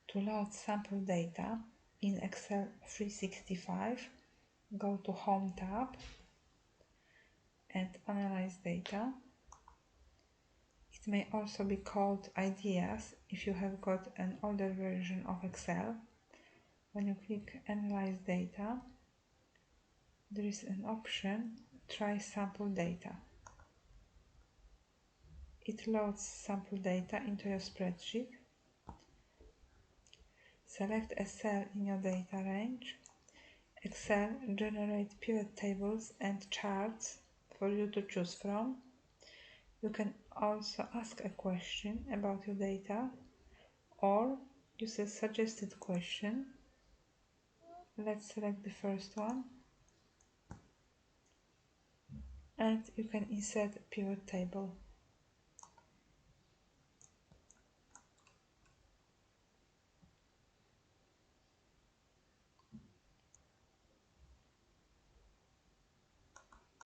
To load sample data in Excel 365, go to Home tab and Analyze Data. It may also be called Ideas if you have got an older version of Excel. When you click Analyze Data, there is an option Try Sample Data. It loads sample data into your spreadsheet. Select a cell in your data range. Excel generates pivot tables and charts for you to choose from. You can also ask a question about your data or use a suggested question. Let's select the first one. And you can insert a pivot table.